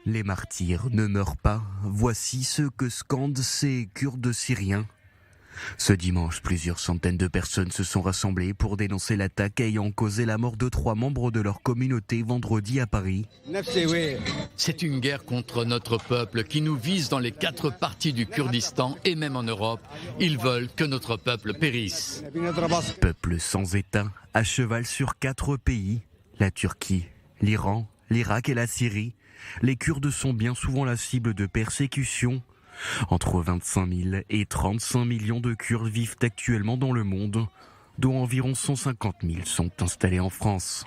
Les martyrs ne meurent pas. Voici ce que scandent ces Kurdes syriens. Ce dimanche, plusieurs centaines de personnes se sont rassemblées pour dénoncer l'attaque ayant causé la mort de 3 membres de leur communauté vendredi à Paris. C'est une guerre contre notre peuple qui nous vise dans les 4 parties du Kurdistan et même en Europe. Ils veulent que notre peuple périsse. Peuple sans État, à cheval sur 4 pays, la Turquie, l'Iran, l'Irak et la Syrie. Les Kurdes sont bien souvent la cible de persécutions. Entre 25 000 et 35 millions de Kurdes vivent actuellement dans le monde, dont environ 150 000 sont installés en France.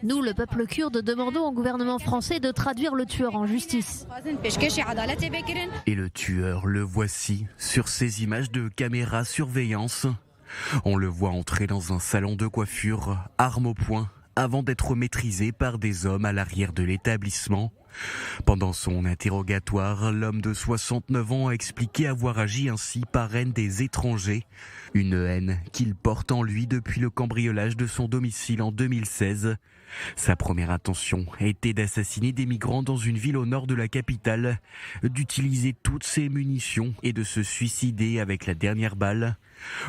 Nous, le peuple kurde, demandons au gouvernement français de traduire le tueur en justice. Et le tueur, le voici, sur ces images de caméra surveillance. On le voit entrer dans un salon de coiffure, arme au poing, avant d'être maîtrisé par des hommes à l'arrière de l'établissement. Pendant son interrogatoire, l'homme de 69 ans a expliqué avoir agi ainsi par haine des étrangers, une haine qu'il porte en lui depuis le cambriolage de son domicile en 2016. Sa première intention était d'assassiner des migrants dans une ville au nord de la capitale, d'utiliser toutes ses munitions et de se suicider avec la dernière balle.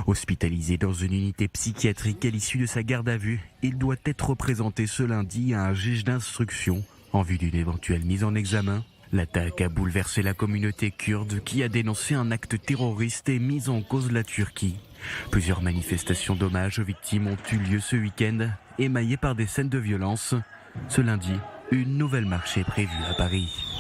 Hospitalisé dans une unité psychiatrique à l'issue de sa garde à vue, il doit être présenté ce lundi à un juge d'instruction en vue d'une éventuelle mise en examen. L'attaque a bouleversé la communauté kurde qui a dénoncé un acte terroriste et mis en cause la Turquie. Plusieurs manifestations d'hommage aux victimes ont eu lieu ce week-end, émaillées par des scènes de violence. Ce lundi, une nouvelle marche est prévue à Paris.